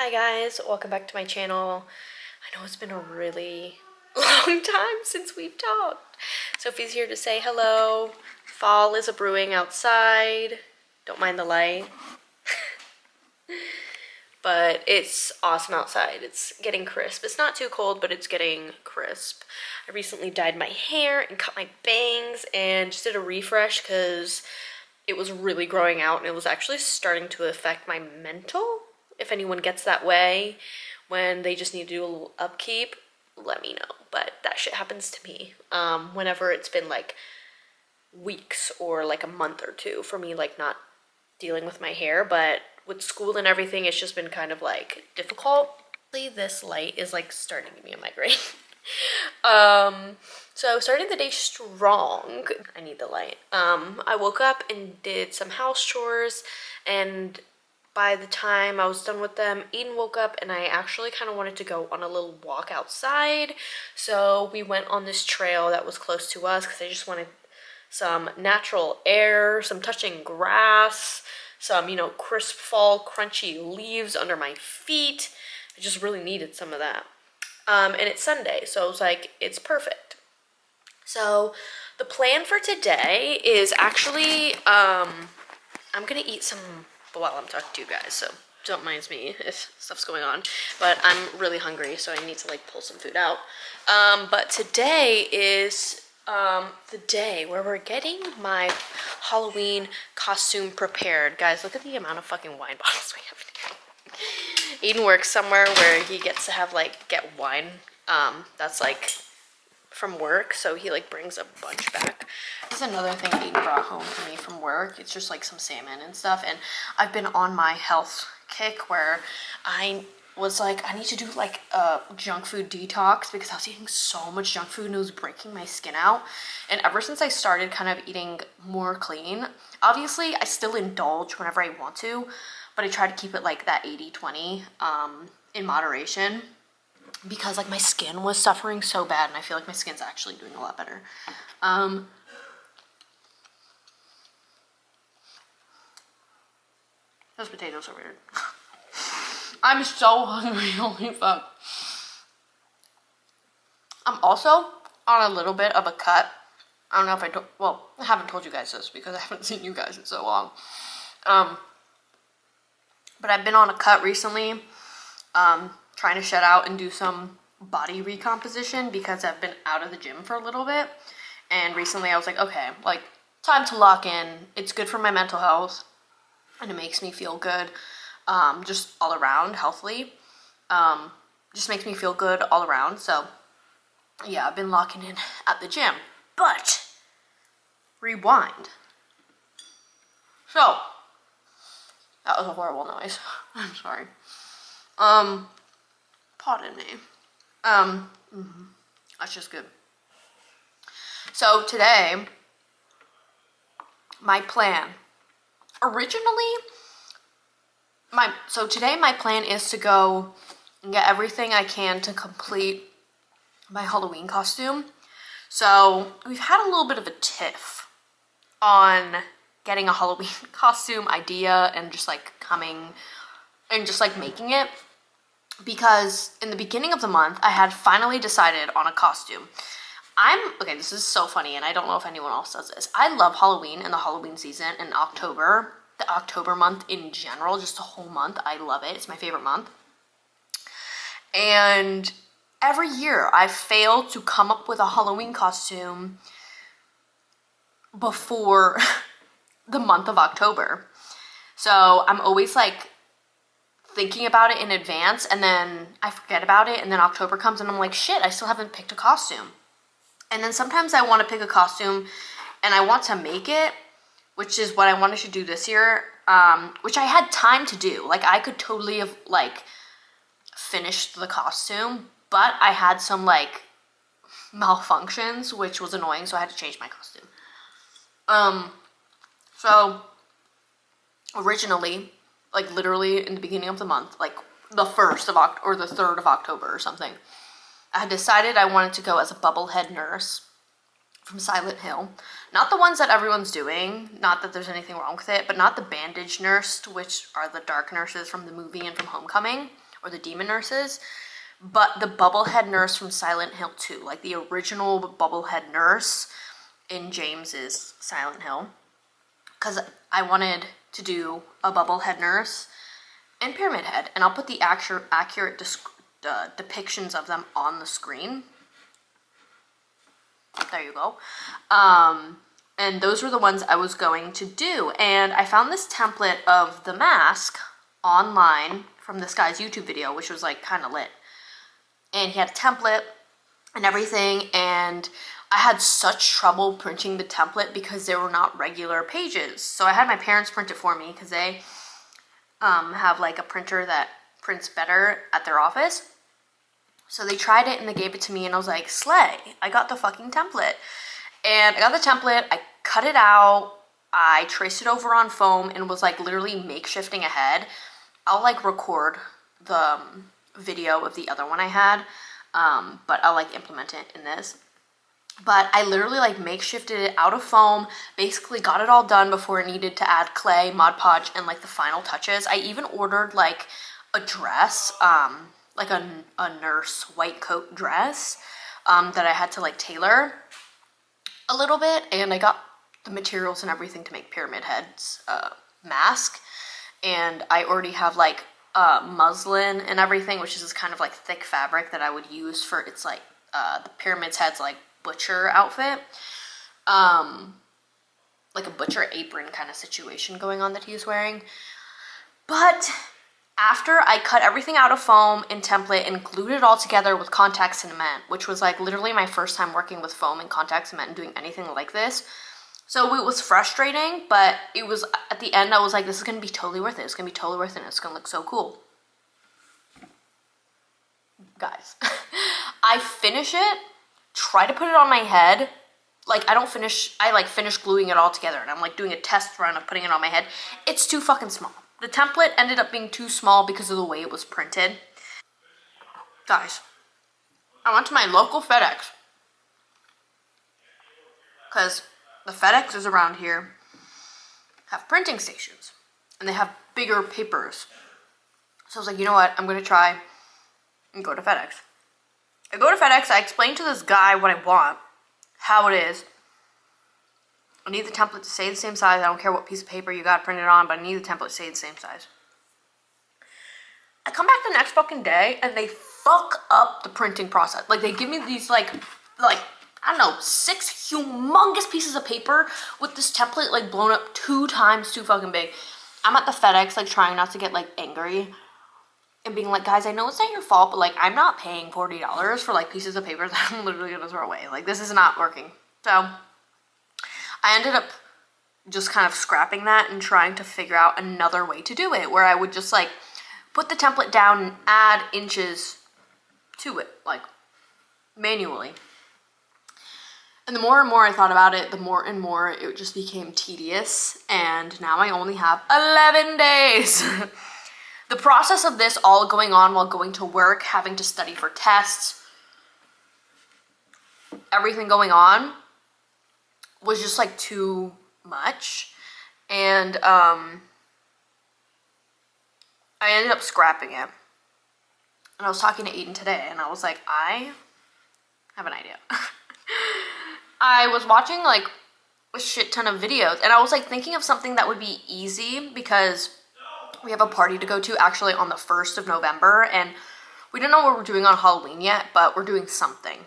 Hi guys, welcome back to my channel. I know it's been a really long time since we've talked. Sophie's here to say hello. Fall is a-brewing outside. Don't mind the light. But it's awesome outside. It's getting crisp. It's not too cold, but it's getting crisp. I recently dyed my hair and cut my bangs and just did a refresh because it was really growing out and it was actually starting to affect my mental. If anyone gets that way when they just need to do a little upkeep, let me know. But that shit happens to me whenever it's been like weeks or like a month or two for me, like not dealing with my hair. But with school and everything, it's just been kind of like difficult. This light is like starting to give me a migraine. So starting the day strong. I need the light. I woke up and did some house chores, and by the time I was done with them, Eden woke up and I actually kind of wanted to go on a little walk outside. So we went on this trail that was close to us because I just wanted some natural air, some touching grass, some, crisp fall crunchy leaves under my feet. I just really needed some of that. And it's Sunday, so I was like, it's perfect. So the plan for today is actually, I'm gonna eat some while I'm talking to you guys, so don't mind me if stuff's going on, but I'm really hungry, so I need to like pull some food out. But today is the day where we're getting my Halloween costume prepared. Guys, look at the amount of fucking wine bottles we have in here. Eden works somewhere where he gets to have get wine that's like from work, so he like brings a bunch back. This is another thing Eden brought home for me from work. It's just like some salmon and stuff, and I've been on my health kick where I was like, I need to do like a junk food detox because I was eating so much junk food and it was breaking my skin out. And ever since I started kind of eating more clean, obviously I still indulge whenever I want to, but I try to keep it like that 80-20 in moderation, because like my skin was suffering so bad, and I feel like my skin's actually doing a lot better. Those potatoes are weird. I'm so hungry, holy fuck. I'm also on a little bit of a cut. I don't know if I haven't told you guys this because I haven't seen you guys in so long. But I've been on a cut recently, trying to shed out and do some body recomposition because I've been out of the gym for a little bit. And recently I was like, okay, like time to lock in. It's good for my mental health and it makes me feel good, just all around healthily. Just makes me feel good all around. So yeah, I've been locking in at the gym. But rewind. So that was a horrible noise. I'm sorry. Pardon me. That's just good. So today, my plan. Today my plan is to go and get everything I can to complete my Halloween costume. So we've had a little bit of a tiff on getting a Halloween costume idea and just like coming and just like making it, because in the beginning of the month I had finally decided on a costume. Okay, this is so funny, and I don't know if anyone else does this. I love Halloween and the Halloween season and October, the October month in general, just the whole month. I love it. It's my favorite month. And every year I fail to come up with a Halloween costume before the month of October. So I'm always like thinking about it in advance, and then I forget about it, and then October comes and I'm like, shit, I still haven't picked a costume. And then sometimes I want to pick a costume and I want to make it, which is what I wanted to do this year, which I had time to do. Like I could totally have like finished the costume, but I had some like malfunctions, which was annoying, so I had to change my costume. So originally, like literally in the beginning of the month, like the 1st of October or the 3rd of October or something, I had decided I wanted to go as a bubblehead nurse from Silent Hill. Not the ones that everyone's doing, not that there's anything wrong with it, but not the bandage nurse, which are the dark nurses from the movie and from Homecoming. or the demon nurses, but the bubblehead nurse from Silent Hill 2, like the original bubblehead nurse in James's Silent Hill, because I wanted to do a bubblehead nurse and Pyramid Head, and I'll put the accurate depictions of them on the screen. There you go. And those were the ones I was going to do, and I found this template of the mask online from this guy's YouTube video, which was like kind of lit. And he had a template and everything, and I had such trouble printing the template because they were not regular pages. So I had my parents print it for me because they have like a printer that prints better at their office. So they tried it and they gave it to me, and I was like, slay, I got the fucking template. And I got the template, I cut it out, I traced it over on foam and was like literally makeshifting a head. I'll like record the video of the other one I had, but I'll like implement it in this. But I literally like makeshifted it out of foam, basically got it all done before it needed to add clay, Mod Podge, and like the final touches. I even ordered like a dress, like a nurse white coat dress that I had to like tailor a little bit, and I got the materials and everything to make Pyramid Head's mask, and I already have like muslin and everything, which is this kind of like thick fabric that I would use for it's like the Pyramid Head's like butcher outfit, like a butcher apron kind of situation going on that he's wearing. But after I cut everything out of foam and template and glued it all together with contact cement, which was like literally my first time working with foam and contact cement and doing anything like this. So it was frustrating, but it was, at the end I was like, this is going to be totally worth it. It's going to be totally worth it. It's going to look so cool. Guys, I finish it, try to put it on my head. Like I finish gluing it all together, and I'm like doing a test run of putting it on my head. It's too fucking small. The template ended up being too small because of the way it was printed. Guys, I went to my local FedEx because the FedExes around here have printing stations and they have bigger papers. So I was like, you know what? I'm going to try and go to FedEx. I go to FedEx. I explain to this guy what I want, how it is. I need the template to stay the same size. I don't care what piece of paper you got printed on, but I need the template to stay the same size. I come back the next fucking day and they fuck up the printing process. Like they give me these like I don't know, 6 humongous pieces of paper with this template like blown up 2 times too fucking big. I'm at the FedEx like trying not to get like angry and being like, guys, I know it's not your fault, but like I'm not paying $40 for like pieces of paper that I'm literally gonna throw away. Like this is not working. So I ended up just kind of scrapping that and trying to figure out another way to do it, where I would just like put the template down and add inches to it, like manually. And the more and more I thought about it, the more and more it just became tedious, and now I only have 11 days. The process of this all going on while going to work, having to study for tests, everything going on was just like too much, and I ended up scrapping it. And I was talking to Aiden today, and I was like, I have an idea. I was watching like a shit ton of videos, and I was like thinking of something that would be easy because we have a party to go to actually on the 1st of November, and we don't know what we're doing on Halloween yet, but we're doing something.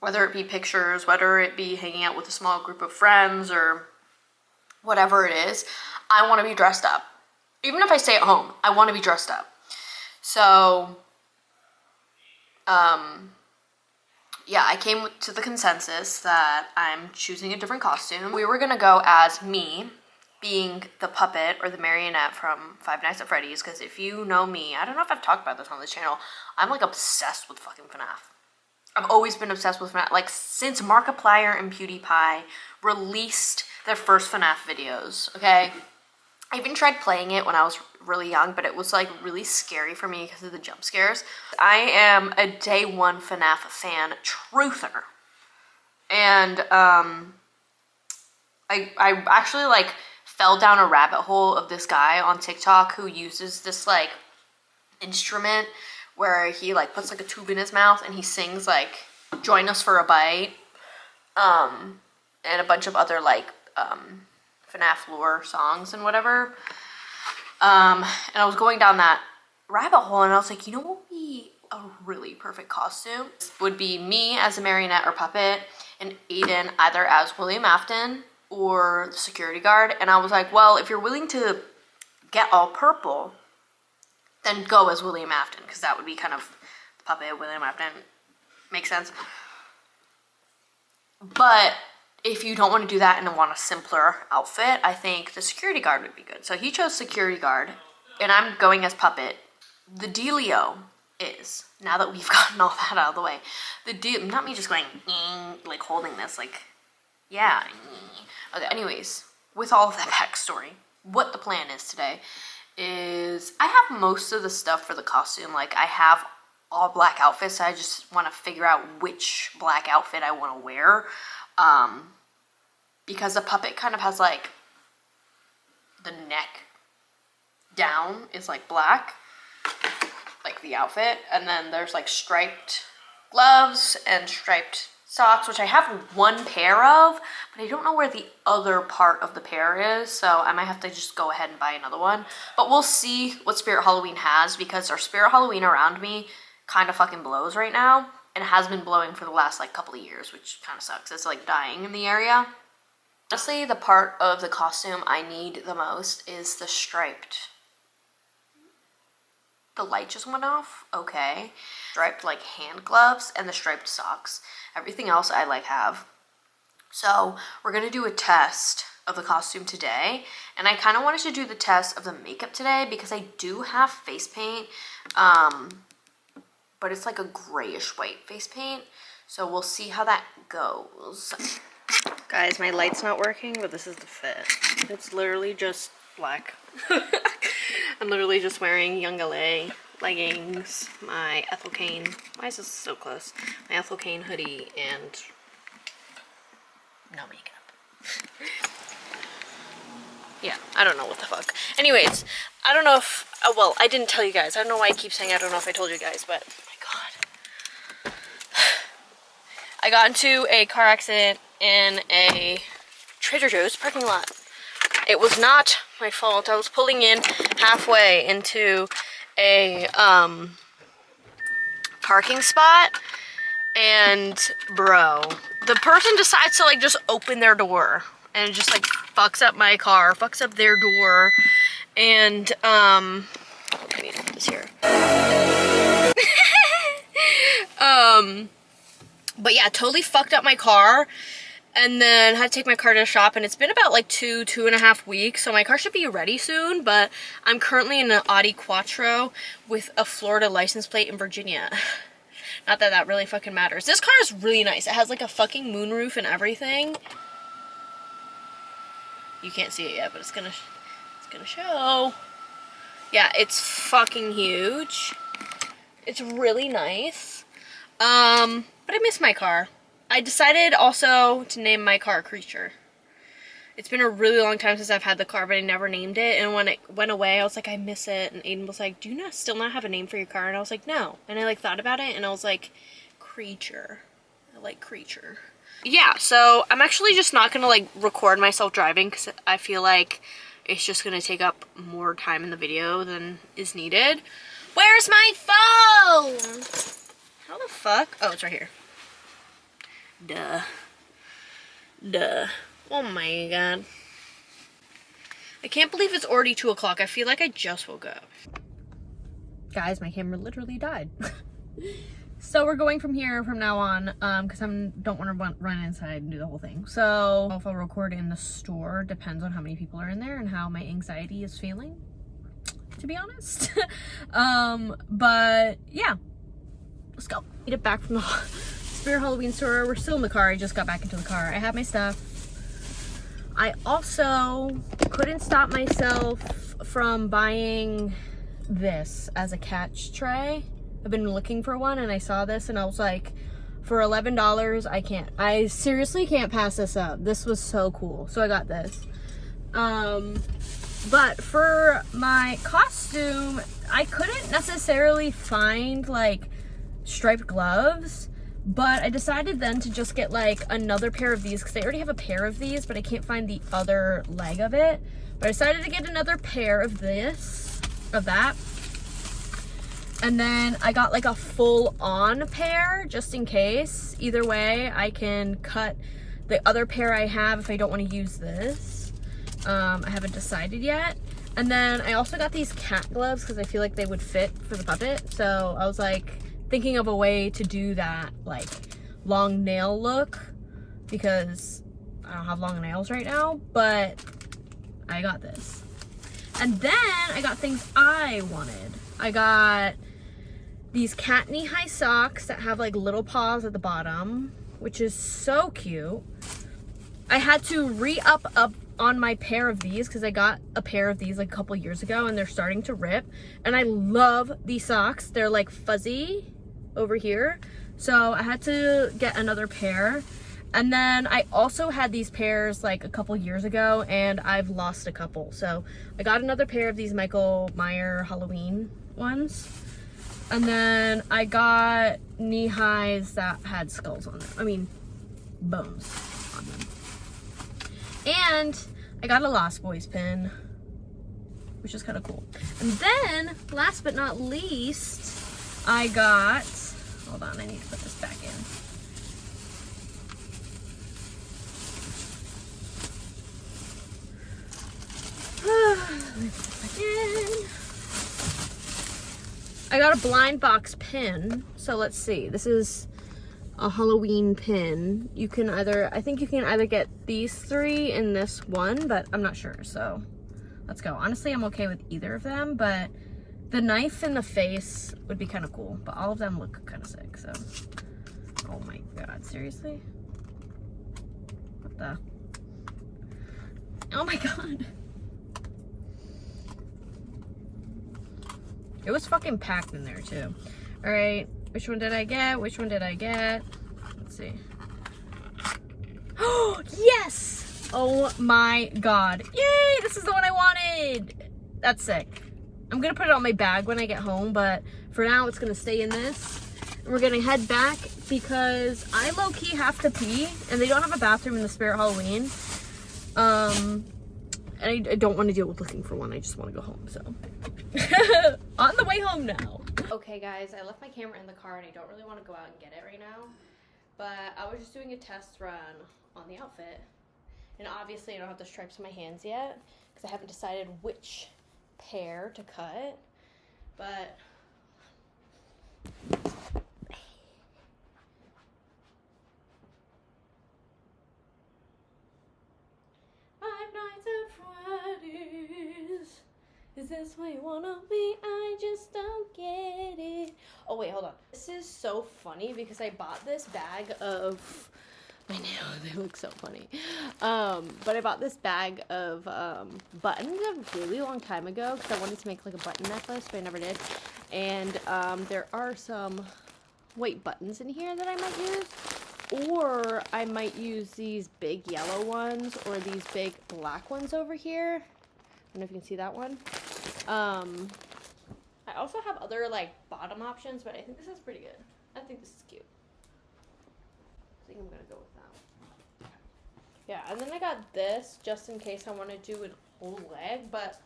Whether it be pictures, whether it be hanging out with a small group of friends, or whatever it is, I want to be dressed up. Even if I stay at home, I want to be dressed up. So, yeah, I came to the consensus that I'm choosing a different costume. We were going to go as me, being the puppet or the marionette from Five Nights at Freddy's, because if you know me, I don't know if I've talked about this on this channel, I'm like obsessed with fucking FNAF. I've always been obsessed with FNAF, like since Markiplier and PewDiePie released their first FNAF videos, okay? I even tried playing it when I was really young, but it was like really scary for me because of the jump scares. I am a day one FNAF fan truther. And I actually like fell down a rabbit hole of this guy on TikTok who uses this like instrument where he like puts like a tube in his mouth and he sings like "Join Us for a Bite," and a bunch of other like FNAF lore songs and whatever. And I was going down that rabbit hole and I was like, you know what would be a really perfect costume? Would be me as a marionette or puppet and Aiden either as William Afton or the security guard. And I was like, well, if you're willing to get all purple, then go as William Afton, because that would be kind of the puppet William Afton. Makes sense. But if you don't want to do that and want a simpler outfit, I think the security guard would be good. So he chose security guard, and I'm going as puppet. The dealio is, now that we've gotten all that out of the way, not me just going, like holding this, like, yeah. Okay, anyways, with all of that backstory, what the plan is today is I have most of the stuff for the costume. Like, I have all black outfits, so I just want to figure out which black outfit I want to wear. Because the puppet kind of has like the neck down is like black, like the outfit, and then there's like striped gloves and striped socks, which I have one pair of, but I don't know where the other part of the pair is, so I might have to just go ahead and buy another one. But we'll see what Spirit Halloween has, because our Spirit Halloween around me kind of fucking blows right now, and it has been blowing for the last like couple of years, which kind of sucks. It's like dying in the area. Honestly, the part of the costume I need the most is the striped. The light just went off. Okay. Striped like hand gloves and the striped socks. Everything else I like have. So we're gonna do a test of the costume today, and I kind of wanted to do the test of the makeup today because I do have face paint, but it's like a grayish white face paint, so we'll see how that goes. Guys, my light's not working, but this is the fit. It's literally just black. I'm literally just wearing Young LA leggings, my Ethel Cain, why is this so close? My Ethel Cain hoodie, and no makeup. Yeah, I don't know what the fuck. Anyways, I don't know if, well, I didn't tell you guys. I don't know why I keep saying I don't know if I told you guys, but oh my god. I got into a car accident in a Trader Joe's parking lot. It was not my fault. I was pulling in halfway into a parking spot, and bro, the person decides to like just open their door and just like fucks up my car, fucks up their door, and I need to put this here. But yeah, totally fucked up my car, and then had to take my car to the shop, and it's been about like 2.5 weeks, so my car should be ready soon, but I'm currently in an Audi Quattro with a Florida license plate in Virginia. Not that that really fucking matters. This car is really nice. It has like a fucking moonroof and everything. You can't see it yet, but it's gonna show. Yeah, it's fucking huge. It's really nice. But I miss my car. I decided also to name my car Creature. It's been a really long time since I've had the car, but I never named it. And when it went away, I was like, I miss it. And Aiden was like, do you still not have a name for your car? And I was like, no. And I like thought about it, and I was like, Creature. I like Creature. Yeah, so I'm actually just not gonna like record myself driving because I feel like it's just gonna take up more time in the video than is needed. Where's my phone? How the fuck? Oh, it's right here. Duh. Oh my god. I can't believe it's already 2 o'clock. I feel like I just woke up. Guys, my camera literally died. So we're going from here from now on, because I don't want to run inside and do the whole thing. So if I'll record in the store, depends on how many people are in there and how my anxiety is feeling, to be honest. But yeah, let's go. Made it back from the Spirit Halloween store. We're still in the car. I just got back into the car. I have my stuff. I also couldn't stop myself from buying this as a catch tray. I've been looking for one and I saw this and I was like, for $11, I seriously can't pass this up. This was so cool. So I got this. But for my costume, I couldn't couldn't necessarily find like striped gloves, but I decided then to just get like another pair of these because I already have a pair of these, but I can't find the other leg of it. But I decided to get another pair of that. And then I got like a full-on pair just in case. Either way, I can cut the other pair I have if I don't want to use this. I haven't decided yet. And then I also got these cat gloves because I feel like they would fit for the puppet. So I was like thinking of a way to do that like long nail look because I don't have long nails right now, but I got this. And then I got things I wanted. I got these cat knee-high socks that have like little paws at the bottom, which is so cute. I had to re-up on my pair of these because I got a pair of these like a couple years ago and they're starting to rip. And I love these socks. They're like fuzzy over here. So I had to get another pair. And then I also had these pairs like a couple years ago and I've lost a couple. So I got another pair of these Michael Myers Halloween ones. And then I got knee highs that had skulls on them. I mean, bones on them. And I got a Lost Boys pin, which is kind of cool. And then, last but not least, I got, hold on, I need to put this back in. Let me put this back in. I got a blind box pin. So let's see. This is a Halloween pin. You can either, I think you can either get these three in this one, but I'm not sure. So let's go. Honestly, I'm okay with either of them, but the knife in the face would be kind of cool. But all of them look kind of sick. So, oh my God, seriously? What the? Oh my God. It was fucking packed in there too. All right, which one did I get? Which one did I get? Let's see. Oh, yes! Oh my God. Yay, this is the one I wanted. That's sick. I'm gonna put it on my bag when I get home, but for now it's gonna stay in this. And we're gonna head back because I low-key have to pee and they don't have a bathroom in the Spirit Halloween. And I don't want to deal with looking for one. I just want to go home, so. On the way home now. Okay, guys, I left my camera in the car and I don't really want to go out and get it right now. But I was just doing a test run on the outfit. And obviously I don't have the stripes on my hands yet because I haven't decided which pair to cut. But is this what you wanna be? I just don't get it. Oh wait, hold on. This is so funny because I bought this bag of, I know, they look so funny. But I bought this bag of buttons a really long time ago because I wanted to make like a button necklace, but I never did. And there are some white buttons in here that I might use. Or I might use these big yellow ones or these big black ones over here. I don't know if you can see that one. I also have other like bottom options, but I think this is pretty good. I think this is cute. I think I'm gonna go with that. Yeah, and then I got this just in case I want to do a whole leg, but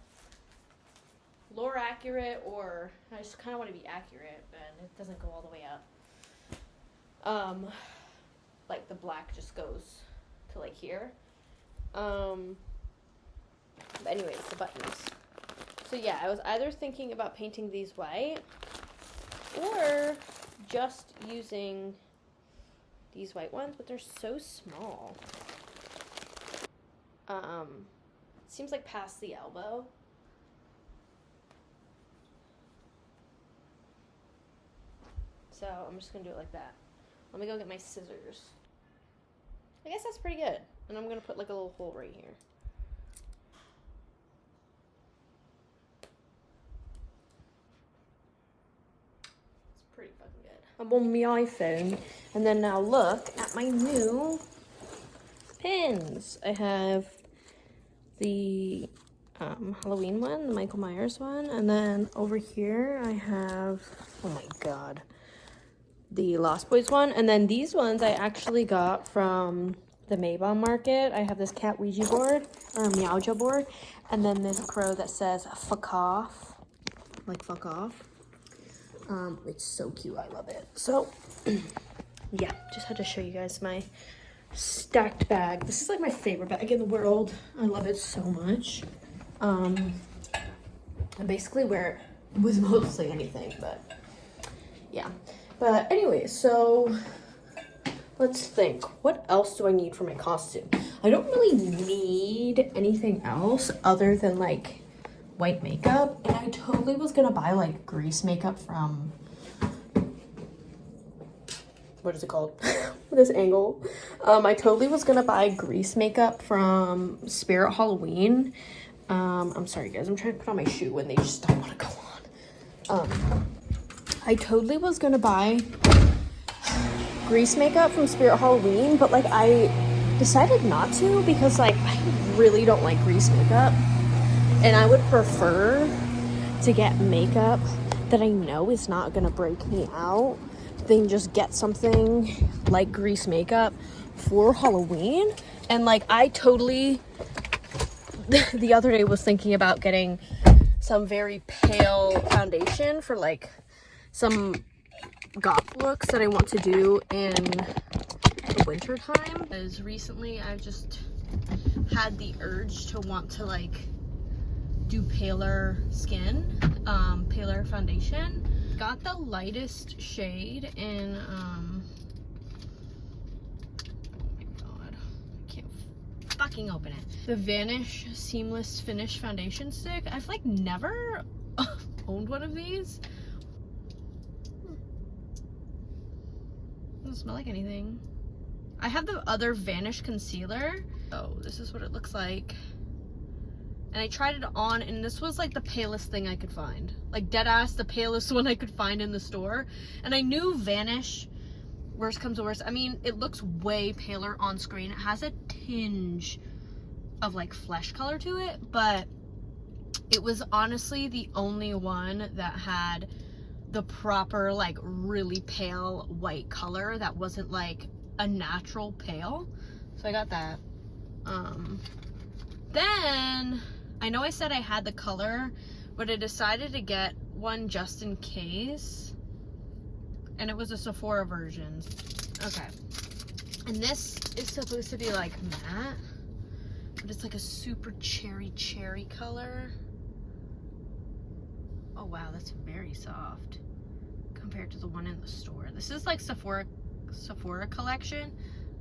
lore accurate, or I just kind of want to be accurate, and it doesn't go all the way up. Like the black just goes to like here. But anyways, the buttons. So yeah, I was either thinking about painting these white or just using these white ones, but they're so small. It seems like past the elbow. So I'm just gonna do it like that. Let me go get my scissors. I guess that's pretty good. And I'm gonna put like a little hole right here. Pretty fucking good. I'm on my iPhone, and then now look at my new pins. I have the Halloween one, the Michael Myers one. And then over here I have, oh my god, the Lost Boys one. And then these ones I actually got from the Maybon Market. I have this cat Ouija board, or Meowja board. And then this crow that says fuck off, like fuck off. It's so cute, I love it. So yeah, just had to show you guys my stacked bag. This is like my favorite bag in the world. I love it so much. I basically wear it with mostly anything, but yeah. But anyway, so let's think. What else do I need for my costume? I don't really need anything else other than like white makeup. And I totally was gonna buy like grease makeup from, what is it called? This angle. I totally was gonna buy grease makeup from Spirit Halloween. I'm sorry guys, I'm trying to put on my shoe and they just don't want to go on. I totally was gonna buy grease makeup from Spirit Halloween, but like I decided not to because like I really don't like grease makeup, and I would prefer to get makeup that I know is not gonna break me out than just get something like grease makeup for Halloween. And like I totally the other day was thinking about getting some very pale foundation for like some goth looks that I want to do in the winter time. Because recently I've just had the urge to want to like do paler skin, paler foundation. Got the lightest shade in fucking open it. The Vanish Seamless Finish Foundation Stick. I've like never owned one of these. Doesn't smell like anything. I have the other Vanish Concealer. Oh, this is what it looks like. And I tried it on and this was like the palest thing I could find. Like dead ass the palest one I could find in the store. And I knew Vanish, worst comes to worst, I mean, it looks way paler on screen. It has a tinge of like flesh color to it, but it was honestly the only one that had the proper like really pale white color that wasn't like a natural pale. So I got that. Then I know I said I had the color, but I decided to get one just in case. And it was a Sephora version. Okay. And this is supposed to be like matte, but it's like a super cherry color. Oh wow, that's very soft compared to the one in the store. This is like Sephora collection.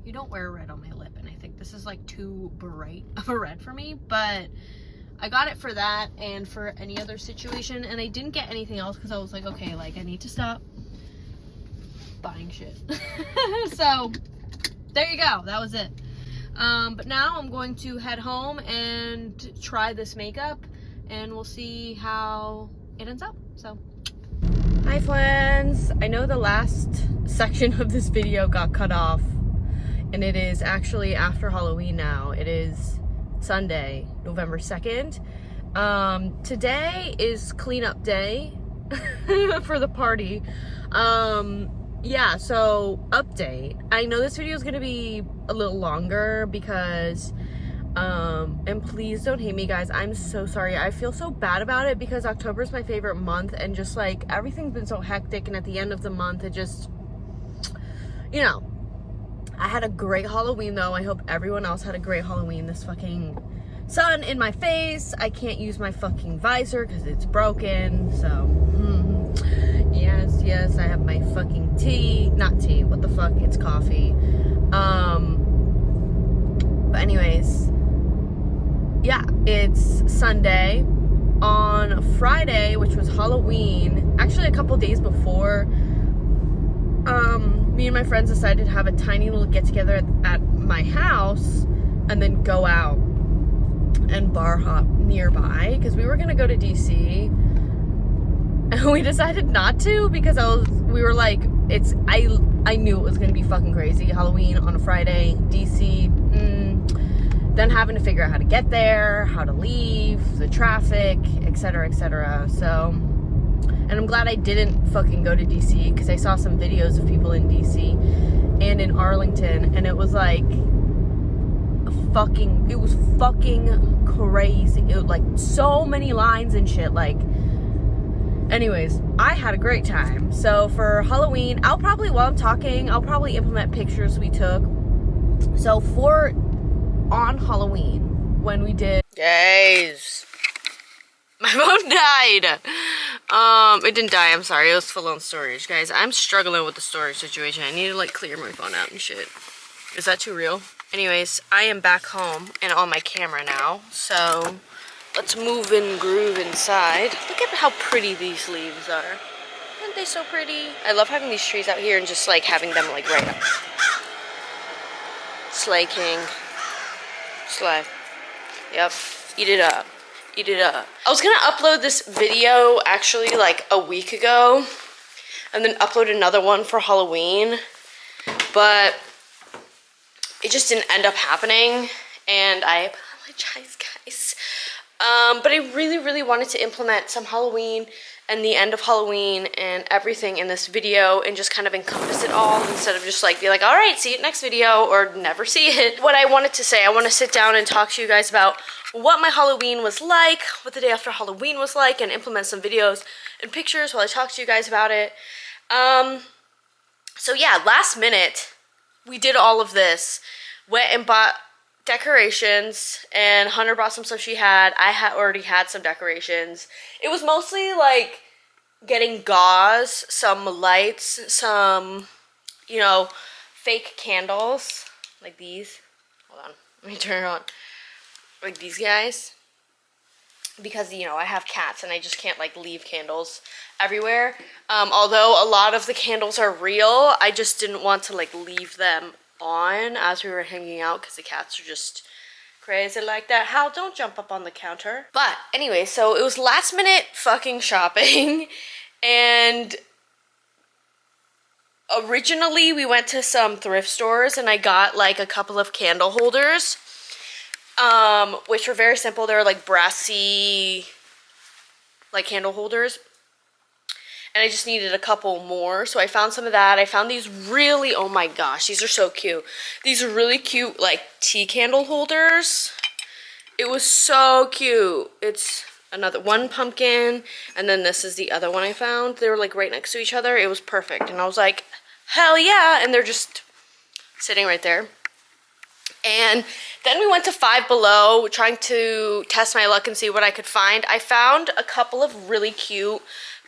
You don't wear red on my lip, and I think this is like too bright of a red for me, but I got it for that and for any other situation. And I didn't get anything else because I was like, okay, like I need to stop buying shit. So there you go, that was it. But now I'm going to head home and try this makeup and we'll see how it ends up. So hi friends, I know the last section of this video got cut off and it is actually after Halloween now. It is Sunday, November 2nd. Today is cleanup day for the party. Yeah, so update. I know this video is gonna be a little longer because and please don't hate me guys, I'm so sorry. I feel so bad about it because October is my favorite month and just like everything's been so hectic, and at the end of the month it just, you know, I had a great Halloween though. I hope everyone else had a great Halloween. This fucking sun in my face. I can't use my fucking visor because it's broken. So yes, I have my fucking tea. Not tea, what the fuck, it's coffee. But anyways, yeah, it's Sunday. On Friday, which was Halloween, actually a couple days before, me and my friends decided to have a tiny little get together at my house and then go out and bar hop nearby because we were gonna go to DC and we decided not to because we were like, I knew it was gonna be fucking crazy. Halloween on a Friday, DC, then having to figure out how to get there, how to leave, the traffic, etc., etc. So, and I'm glad I didn't fucking go to DC, because I saw some videos of people in DC and in Arlington, and it was like it was fucking crazy. It was like so many lines and shit. Like, anyways, I had a great time. So for Halloween, while I'm talking, I'll probably implement pictures we took. So on Halloween, when we did, guys, my phone died. It didn't die, I'm sorry, it was full on storage. Guys, I'm struggling with the storage situation. I need to like clear my phone out and shit. Is that too real? Anyways, I am back home and on my camera now, so let's move and groove inside. Look at how pretty these leaves are. Aren't they so pretty? I love having these trees out here and just like having them like right up. Slay King. Slay. Yep. Eat it up. Eat it up. I was gonna upload this video actually like a week ago and then upload another one for Halloween, but it just didn't end up happening, and I apologize, guys. But I really wanted to implement some Halloween and the end of Halloween and everything in this video and just kind of encompass it all instead of just like be like, all right, see you next video, or never see it. What I wanted to say, I want to sit down and talk to you guys about what my Halloween was like, what the day after Halloween was like, and implement some videos and pictures while I talk to you guys about it. So yeah, last minute, we did all of this. Went and bought decorations, and Hunter bought some stuff she had. I already had some decorations. It was mostly like getting gauze, some lights, some, you know, fake candles, like these. Hold on, let me turn it on. Like these guys. Because, you know, I have cats and I just can't like leave candles everywhere. Although a lot of the candles are real, I just didn't want to like leave them on as we were hanging out because the cats are just crazy like that. Hal, don't jump up on the counter. But anyway, so it was last minute fucking shopping, and originally we went to some thrift stores and I got like a couple of candle holders, which were very simple. They were like brassy like candle holders. And I just needed a couple more, so I found some of that. I found these really, oh my gosh, these are so cute. These are really cute, like, tea candle holders. It was so cute. It's another one pumpkin, and then this is the other one I found. They were, like, right next to each other. It was perfect, and I was like, hell yeah, and they're just sitting right there. And then we went to Five Below, trying to test my luck and see what I could find. I found a couple of really cute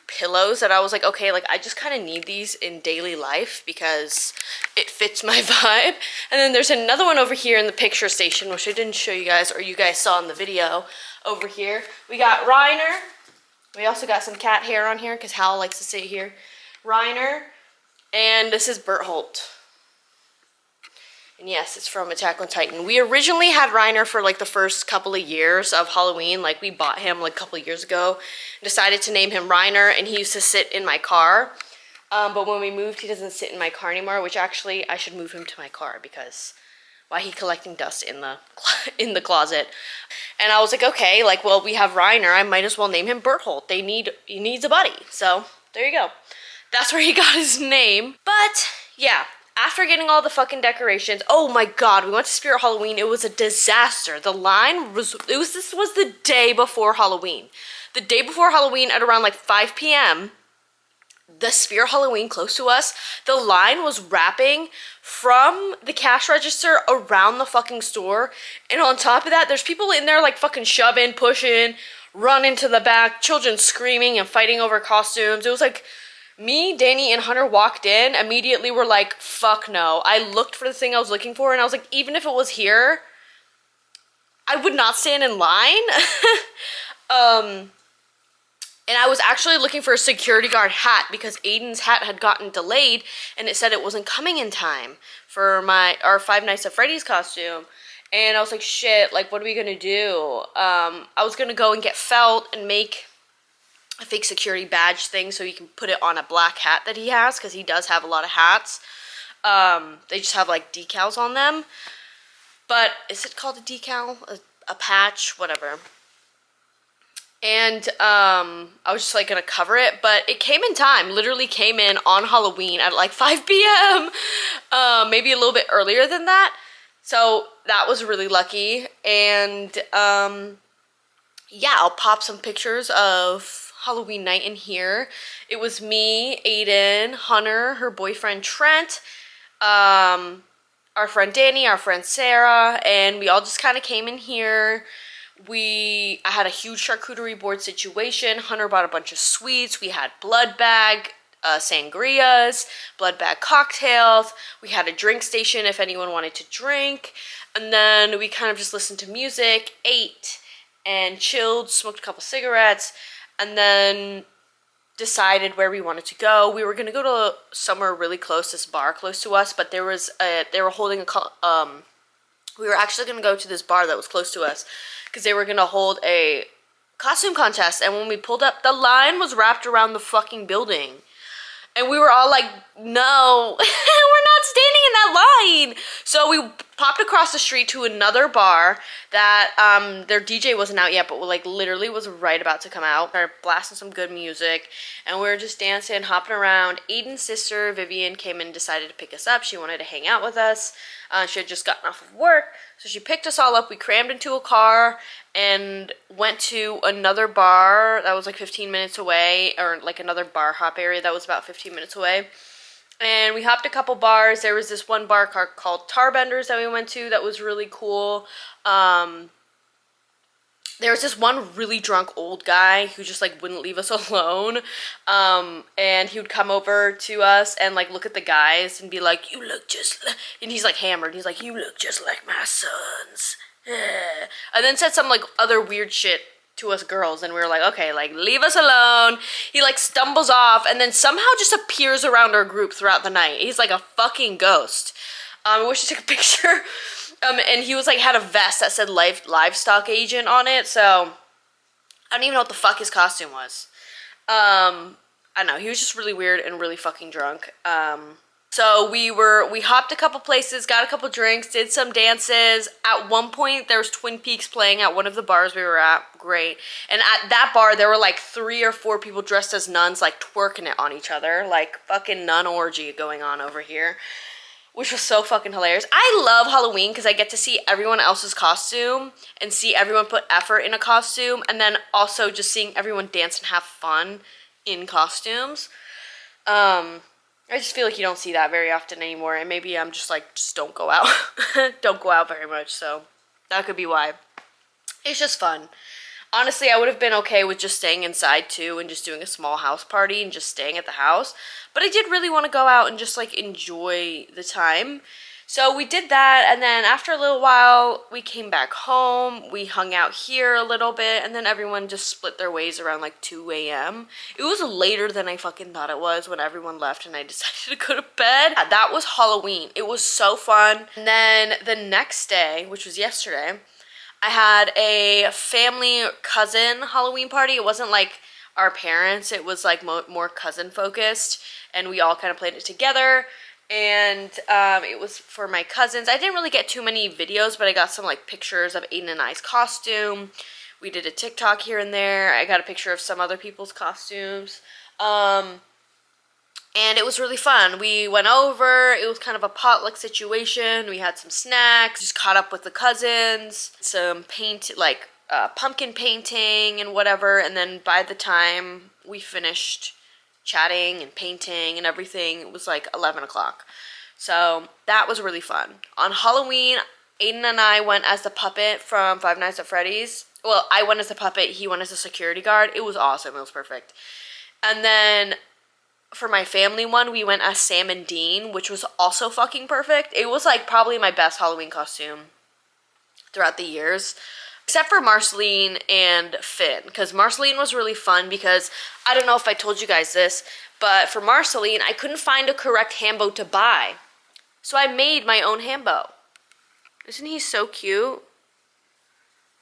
pillows that I was like, okay, like I just kind of need these in daily life because it fits my vibe. And then there's another one over here in the picture station, which I didn't show you guys, or you guys saw in the video over here. We got Reiner. We also got some cat hair on here because Hal likes to sit here. Reiner. And this is Bertholdt. And yes, it's from Attack on Titan. We originally had Reiner for like the first couple of years of Halloween. Like we bought him like a couple of years ago. Decided to name him Reiner, and he used to sit in my car. But when we moved, he doesn't sit in my car anymore, which actually I should move him to my car because why he collecting dust in the closet. And I was like, okay, like, well, we have Reiner. I might as well name him Bertholdt. He needs a buddy. So there you go. That's where he got his name. But yeah. After getting all the fucking decorations, oh my god, we went to Spirit Halloween. It was a disaster. The line was, this was the day before Halloween. The day before Halloween at around like 5 p.m., the Spirit Halloween close to us, the line was wrapping from the cash register around the fucking store. And on top of that, there's people in there like fucking shoving, pushing, running to the back, children screaming and fighting over costumes. It was like, me, Danny, and Hunter walked in, immediately were like, fuck no. I looked for the thing I was looking for, and I was like, even if it was here, I would not stand in line. And I was actually looking for a security guard hat because Aiden's hat had gotten delayed, and it said it wasn't coming in time for our Five Nights at Freddy's costume. And I was like, shit, like, what are we gonna do? I was gonna go and get felt and make a fake security badge thing so you can put it on a black hat that he has, because he does have a lot of hats. They just have like decals on them. But is it called a decal? A patch? Whatever. And I was just like gonna cover it, but it came in time. Literally came in on Halloween at like 5 p.m. Maybe a little bit earlier than that. So that was really lucky. And yeah, I'll pop some pictures of Halloween night in here. It was me, Aiden, Hunter, her boyfriend Trent, our friend Danny, our friend Sarah, and we all just kind of came in here. I had a huge charcuterie board situation. Hunter bought a bunch of sweets. We had blood bag sangrias, blood bag cocktails. We had a drink station if anyone wanted to drink. And then we kind of just listened to music, ate, and chilled, smoked a couple cigarettes, and then decided where we wanted to go. We were going to go to somewhere really close, this bar close to us, but they were holding we were actually going to go to this bar that was close to us because they were going to hold a costume contest. And when we pulled up, the line was wrapped around the fucking building. And we were all like, no, we're not standing in that line. So we popped across the street to another bar that their DJ wasn't out yet, but like literally was right about to come out. Started blasting some good music, and we were just dancing, hopping around. Aiden's sister, Vivian, came in and decided to pick us up. She wanted to hang out with us. She had just gotten off of work, so she picked us all up. We crammed into a car and went to another bar that was like 15 minutes away, or like another bar hop area that was about 15 minutes away. And we hopped a couple bars. There was this one bar called Tarbenders that we went to that was really cool. There was this one really drunk old guy who just like wouldn't leave us alone. And he would come over to us and like look at the guys and be like, you look just like, and he's like hammered. He's like, you look just like my sons. And then said some like other weird shit to us girls, and we were like, okay, like leave us alone. He like stumbles off and then somehow just appears around our group throughout the night. He's like a fucking ghost. I wish I took a picture. And he was like had a vest that said livestock agent on it, so I don't even know what the fuck his costume was. I don't know, he was just really weird and really fucking drunk. So we hopped a couple places, got a couple drinks, did some dances. At one point, there was Twin Peaks playing at one of the bars we were at. Great. And at that bar, there were like 3 or 4 people dressed as nuns, like twerking it on each other. Like fucking nun orgy going on over here, which was so fucking hilarious. I love Halloween because I get to see everyone else's costume and see everyone put effort in a costume, and then also just seeing everyone dance and have fun in costumes. I just feel like you don't see that very often anymore, and maybe I'm just like, just don't go out. Don't go out very much, so that could be why. It's just fun. Honestly, I would have been okay with just staying inside too and just doing a small house party and just staying at the house, but I did really want to go out and just like enjoy the time. So we did that, and then after a little while, we came back home. We hung out here a little bit, and then everyone just split their ways around like 2 a.m. It was later than I fucking thought it was when everyone left and I decided to go to bed. That was Halloween. It was so fun. And then the next day, which was yesterday, I had a family cousin Halloween party. It wasn't like our parents. It was like more cousin focused, and we all kind of played it together. And it was for my cousins. I didn't really get too many videos, but I got some like pictures of Aiden and I's costume. We did a TikTok here and there. I got a picture of some other people's costumes. And it was really fun. We went over. It was kind of a potluck situation. We had some snacks. Just caught up with the cousins. Some pumpkin painting and whatever. And then by the time we finished chatting and painting and everything, it was like 11 o'clock. So that was really fun. On Halloween, Aiden and I went as the puppet from Five Nights at Freddy's. Well, I went as the puppet, he went as a security guard. It was awesome. It was perfect. And then for my family one, we went as Sam and Dean, which was also fucking perfect. It was like probably my best Halloween costume throughout the years. Except for Marceline and Finn, because Marceline was really fun because, I don't know if I told you guys this, but for Marceline, I couldn't find a correct hambo to buy. So I made my own hambo. Isn't he so cute?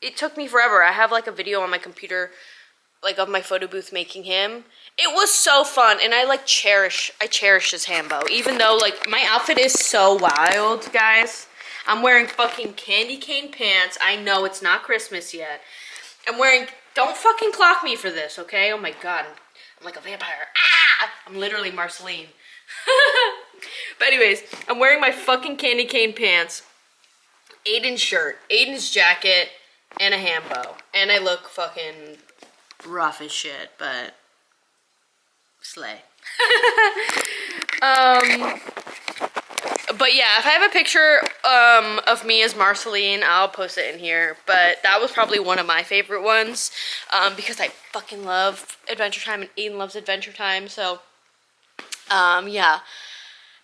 It took me forever. I have like a video on my computer, like of my photo booth making him. It was so fun, and I cherish this hambo, even though like my outfit is so wild, guys. I'm wearing fucking candy cane pants. I know it's not Christmas yet. I'm wearing, don't fucking clock me for this, okay? Oh my god, I'm like a vampire. Ah! I'm literally Marceline. But anyways, I'm wearing my fucking candy cane pants, Aiden's shirt, Aiden's jacket, and a handbow. And I look fucking rough as shit, but slay. But yeah, if I have a picture of me as Marceline, I'll post it in here. But that was probably one of my favorite ones because I fucking love Adventure Time and Aiden loves Adventure Time. So yeah.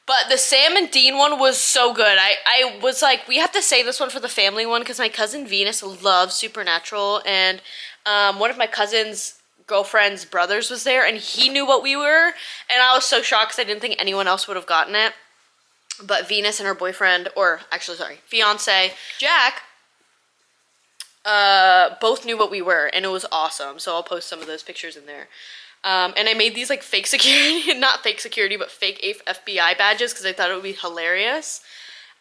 But the Sam and Dean one was so good. I was like, we have to save this one for the family one because my cousin Venus loves Supernatural. And one of my cousin's girlfriend's brothers was there and he knew what we were. And I was so shocked because I didn't think anyone else would have gotten it. But Venus and her boyfriend, or actually, sorry, fiance, Jack, both knew what we were, and it was awesome. So I'll post some of those pictures in there. And I made these like fake security, not fake security, but fake FBI badges because I thought it would be hilarious.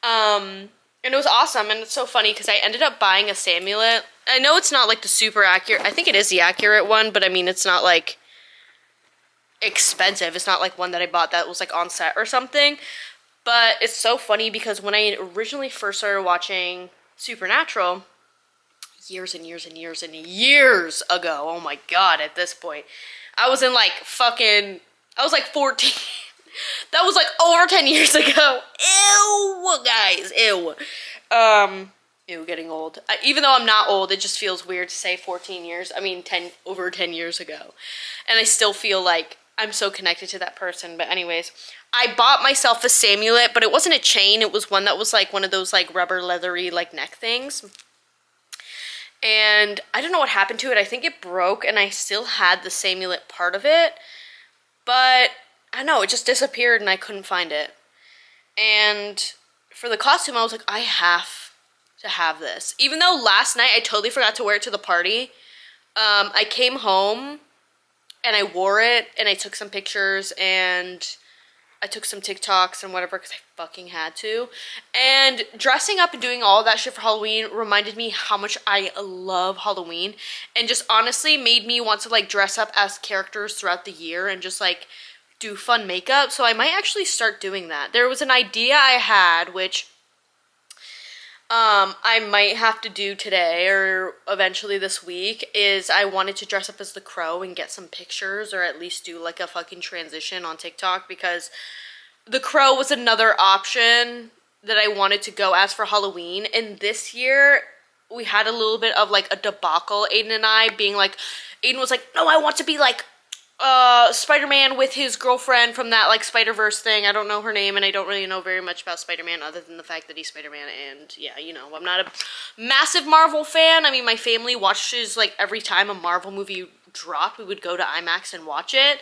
And it was awesome, and it's so funny because I ended up buying a Samulet. I know it's not like the super accurate, I think it is the accurate one, but I mean, it's not like expensive. It's not like one that I bought that was like on set or something. But it's so funny because when I originally first started watching Supernatural, years and years and years and years ago, oh my god, at this point, I was in like fucking, I was like 14. That was like over 10 years ago. Ew, guys, ew. Ew, getting old. Even though I'm not old, it just feels weird to say 14 years. I mean, over 10 years ago. And I still feel like I'm so connected to that person. But anyways, I bought myself a Samulet, but it wasn't a chain. It was one that was like one of those like rubber leathery like neck things. And I don't know what happened to it. I think it broke and I still had the Samulet part of it. But I don't know, it just disappeared and I couldn't find it. And for the costume, I was like, I have to have this. Even though last night I totally forgot to wear it to the party. I came home and I wore it and I took some pictures and I took some TikToks and whatever because I fucking had to. And dressing up and doing all that shit for Halloween reminded me how much I love Halloween. And just honestly made me want to like dress up as characters throughout the year and just like do fun makeup. So I might actually start doing that. There was an idea I had which I might have to do today or eventually this week is I wanted to dress up as the Crow and get some pictures or at least do like a fucking transition on TikTok because the Crow was another option that I wanted to go as for Halloween. And this year we had a little bit of like a debacle, Aiden and I being like, Aiden was like, no, I want to be like Spider-Man with his girlfriend from that like Spider-Verse thing. I don't know her name and I don't really know very much about Spider-Man other than the fact that he's Spider-Man. And yeah, you know, I'm not a massive Marvel fan. I mean, my family watches like every time a Marvel movie dropped, we would go to IMAX and watch it.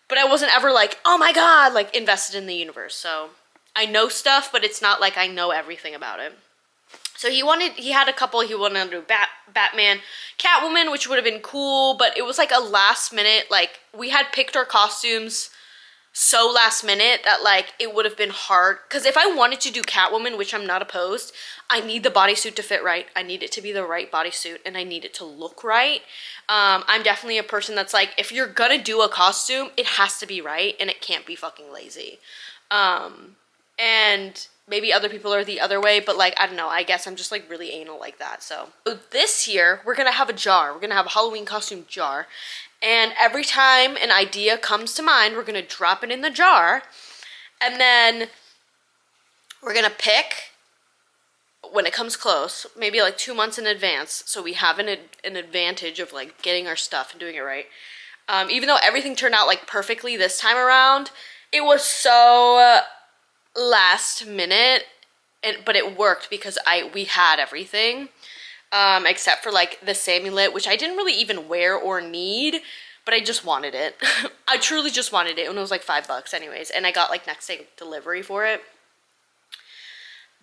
But I wasn't ever like, oh my god, like invested in the universe. So I know stuff, but it's not like I know everything about it. So he had a couple, he wanted to do Batman, Catwoman, which would have been cool, but it was like a last minute, like, we had picked our costumes so last minute that, like, it would have been hard, because if I wanted to do Catwoman, which I'm not opposed, I need the bodysuit to fit right, I need it to be the right bodysuit, and I need it to look right. I'm definitely a person that's like, if you're gonna do a costume, it has to be right, and it can't be fucking lazy. And maybe other people are the other way, but like, I don't know, I guess I'm just like really anal like that. So this year, we're gonna have a jar. We're gonna have a Halloween costume jar. And every time an idea comes to mind, we're gonna drop it in the jar. And then we're gonna pick when it comes close, maybe like 2 months in advance. So we have an advantage of like getting our stuff and doing it right. Even though everything turned out like perfectly this time around, it was so last minute, but it worked because we had everything, except for like the Samulet, which I didn't really even wear or need, but I just wanted it. I truly just wanted it, and it was like $5 anyways, and I got like next day delivery for it.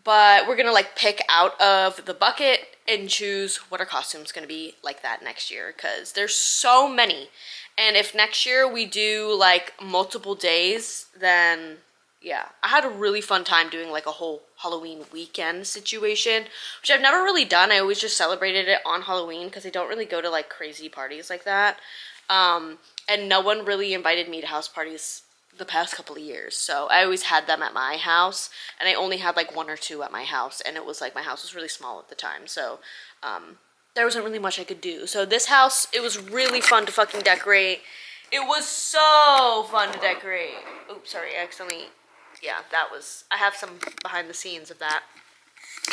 But we're gonna like pick out of the bucket and choose what our costume's gonna be like that next year, because there's so many. And if next year we do like multiple days, then yeah, I had a really fun time doing like a whole Halloween weekend situation, which I've never really done. I always just celebrated it on Halloween because I don't really go to like crazy parties like that. And no one really invited me to house parties the past couple of years. So I always had them at my house, and I only had like one or two at my house, and it was like my house was really small at the time. So there wasn't really much I could do. So this house, it was really fun to fucking decorate. It was so fun to decorate. Oops, sorry, I accidentally, yeah, I have some behind the scenes of that.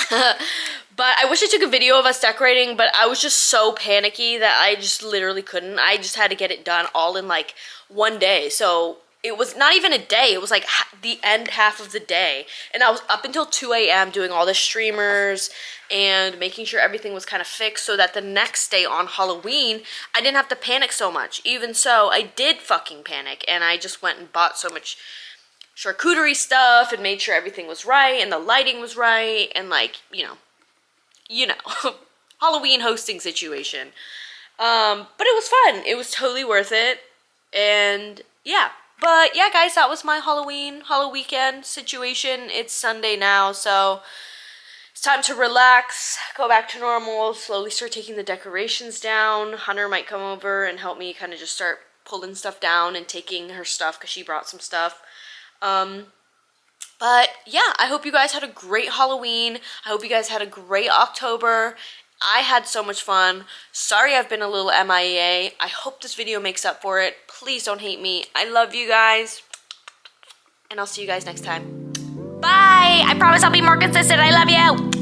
But I wish I took a video of us decorating, but I was just so panicky that I just literally couldn't. I just had to get it done all in like one day. So it was not even a day. It was like the end half of the day. And I was up until 2 a.m. doing all the streamers and making sure everything was kind of fixed so that the next day on Halloween, I didn't have to panic so much. Even so, I did fucking panic, and I just went and bought so much charcuterie stuff and made sure everything was right and the lighting was right and like, you know, Halloween hosting situation. But it was fun. It was totally worth it. And yeah. But yeah, guys, that was my Halloween weekend situation. It's Sunday now, so it's time to relax, go back to normal, slowly start taking the decorations down. Hunter might come over and help me kind of just start pulling stuff down and taking her stuff because she brought some stuff. But yeah, I hope you guys had a great Halloween. I hope you guys had a great October. I had so much fun. Sorry I've been a little MIA. I hope this video makes up for it. Please don't hate me. I love you guys. And I'll see you guys next time. Bye! I promise I'll be more consistent. I love you!